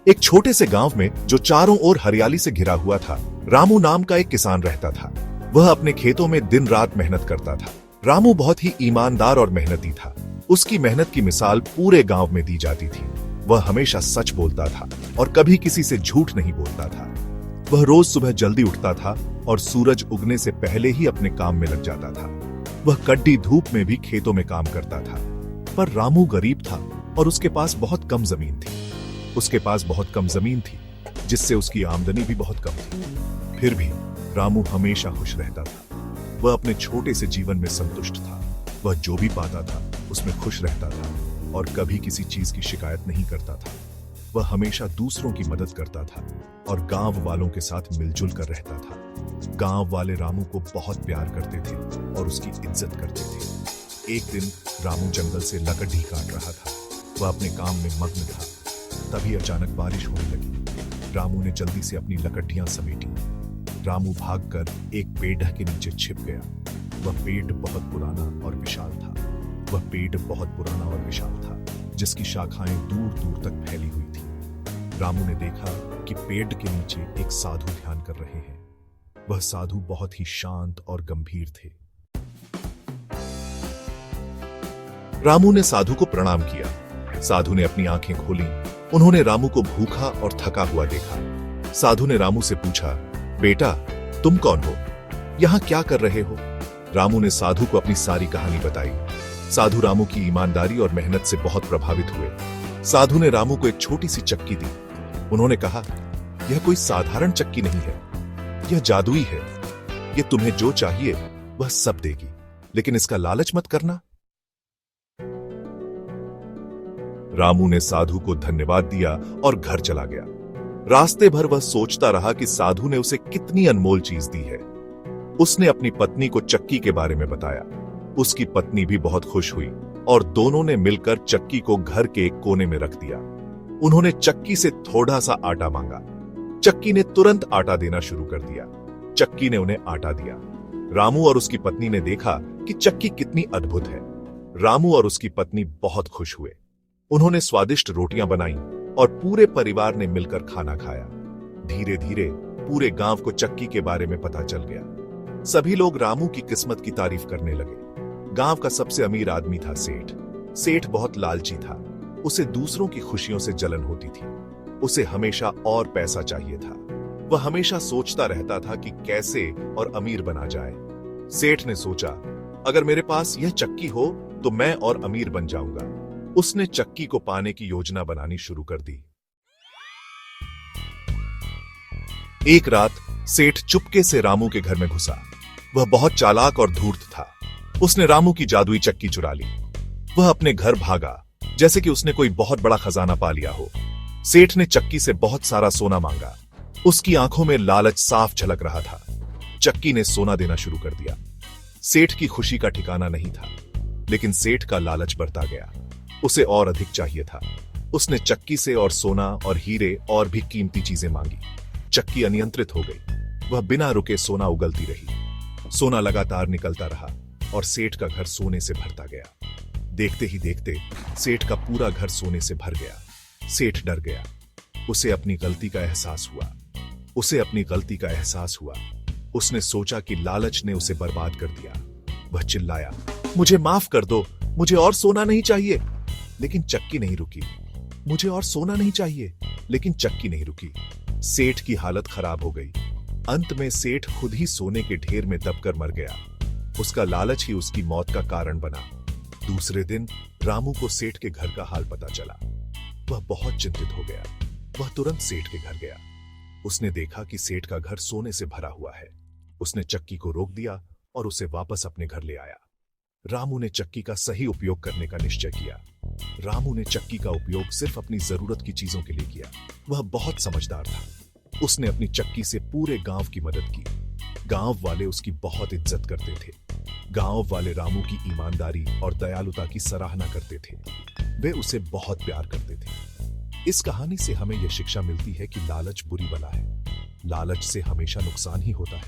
एक छोटे से गांव में जो चारों ओर हरियाली से घिरा हुआ था, रामू नाम का एक किसान रहता था। वह अपने खेतों में दिन रात मेहनत करता था। रामू बहुत ही ईमानदार और मेहनती था। उसकी मेहनत की मिसाल पूरे गांव में दी जाती थी। वह हमेशा सच बोलता था और कभी किसी से झूठ नहीं बोलता था। वह रोज सुबह जल्दी उठता था और सूरज उगने से पहले ही अपने काम में लग जाता था। वह कड्डी धूप में भी खेतों में काम करता था। पर रामू गरीब था और उसके पास बहुत कम जमीन थी, जिससे उसकी आमदनी भी बहुत कम थी। फिर भी रामू हमेशा खुश रहता था। वह अपने छोटे से जीवन में संतुष्ट था। वह जो भी पाता था उसमें खुश रहता था और कभी किसी चीज की शिकायत नहीं करता था। वह हमेशा दूसरों की मदद करता था और गांव वालों के साथ मिलजुल कर रहता था। गांव वाले रामू को बहुत प्यार करते थे और उसकी इज्जत करते थे। एक दिन रामू जंगल से लकड़ी काट रहा था। वह अपने काम में मग्न था। तभी अचानक बारिश होने लगी। रामू ने जल्दी से अपनी लकड़ियां समेटी। रामू भागकर एक पेड़ के नीचे छिप गया। वह पेड़ बहुत पुराना और विशाल था, जिसकी शाखाएं दूर दूर तक फैली हुई थी। रामू ने देखा कि पेड़ के नीचे एक साधु ध्यान कर रहे हैं। वह साधु बहुत ही शांत और गंभीर थे। रामू ने साधु को प्रणाम किया। साधु ने अपनी आंखें खोली। उन्होंने रामू को भूखा और थका हुआ देखा। साधु ने रामू से पूछा, बेटा, तुम कौन हो? यहां क्या कर रहे हो? रामू ने साधु को अपनी सारी कहानी बताई। साधु रामू की ईमानदारी और मेहनत से बहुत प्रभावित हुए। साधु ने रामू को एक छोटी सी चक्की दी। उन्होंने कहा, यह कोई साधारण चक्की नहीं है, यह जादुई है। यह तुम्हें जो चाहिए वह सब देगी, लेकिन इसका लालच मत करना। रामू ने साधु को धन्यवाद दिया और घर चला गया। रास्ते भर वह सोचता रहा कि साधु ने उसे कितनी अनमोल चीज दी है। उसने अपनी पत्नी को चक्की के बारे में बताया। उसकी पत्नी भी बहुत खुश हुई और दोनों ने मिलकर चक्की को घर के एक कोने में रख दिया। उन्होंने चक्की से थोड़ा सा आटा मांगा। चक्की ने तुरंत आटा देना शुरू कर दिया। चक्की ने उन्हें आटा दिया। रामू और उसकी पत्नी ने देखा कि चक्की कितनी अद्भुत है। रामू और उसकी पत्नी बहुत खुश हुए। उन्होंने स्वादिष्ट रोटियां बनाई और पूरे परिवार ने मिलकर खाना खाया। धीरे धीरे पूरे गांव को चक्की के बारे में पता चल गया। सभी लोग रामू की किस्मत की तारीफ करने लगे। गांव का सबसे अमीर आदमी था सेठ। सेठ बहुत लालची था। उसे दूसरों की खुशियों से जलन होती थी। उसे हमेशा और पैसा चाहिए था। वह हमेशा सोचता रहता था कि कैसे और अमीर बना जाए। सेठ ने सोचा, अगर मेरे पास यह चक्की हो तो मैं और अमीर बन जाऊंगा। उसने चक्की को पाने की योजना बनानी शुरू कर दी। एक रात सेठ चुपके से रामू के घर में घुसा। वह बहुत चालाक और धूर्त था। उसने रामू की जादुई चक्की चुरा ली। वह अपने घर भागा जैसे कि उसने कोई बहुत बड़ा खजाना पा लिया हो। सेठ ने चक्की से बहुत सारा सोना मांगा। उसकी आंखों में लालच साफ झलक रहा था। चक्की ने सोना देना शुरू कर दिया। सेठ की खुशी का ठिकाना नहीं था, लेकिन सेठ का लालच बढ़ता गया। उसे और अधिक चाहिए था। उसने चक्की से और सोना और हीरे और भी कीमती चीजें मांगी। चक्की अनियंत्रित हो गई। वह बिना रुके सोना उगलती रही। सोना लगातार निकलता रहा और सेठ का घर सोने से भरता गया। देखते ही देखते सेठ का पूरा घर सोने से भर गया। सेठ डर गया। उसे अपनी गलती का एहसास हुआ। उसने सोचा कि लालच ने उसे बर्बाद कर दिया। वह चिल्लाया, मुझे माफ कर दो, मुझे और सोना नहीं चाहिए। लेकिन चक्की नहीं रुकी। मुझे और सोना नहीं चाहिए, लेकिन चक्की नहीं रुकी। सेठ की हालत खराब हो गई। अंत में सेठ खुद ही सोने के ढेर में दबकर मर गया। उसका लालच ही उसकी मौत का कारण बना। दूसरे दिन रामू को सेठ के घर का हाल पता चला। वह बहुत चिंतित हो गया। वह तुरंत सेठ के घर गया। उसने देखा कि सेठ का घर सोने से भरा हुआ है। उसने चक्की को रोक दिया और उसे वापस अपने घर ले आया। रामू ने चक्की का सही उपयोग करने का निश्चय किया। रामू ने चक्की का उपयोग सिर्फ अपनी जरूरत की चीजों के लिए किया। वह बहुत समझदार था। उसने अपनी चक्की से पूरे गांव की मदद की। गांव वाले उसकी बहुत इज्जत करते थे। गांव वाले रामू की ईमानदारी और दयालुता की सराहना करते थे। वे उसे बहुत प्यार करते थे। इस कहानी से हमें यह शिक्षा मिलती है कि लालच बुरी बला है। लालच से हमेशा नुकसान ही होता है।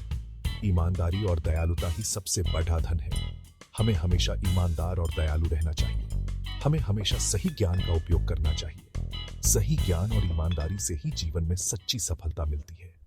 ईमानदारी और दयालुता ही सबसे बड़ा धन है। हमें हमेशा ईमानदार और दयालु रहना चाहिए। हमें हमेशा सही ज्ञान का उपयोग करना चाहिए। सही ज्ञान और ईमानदारी से ही जीवन में सच्ची सफलता मिलती है।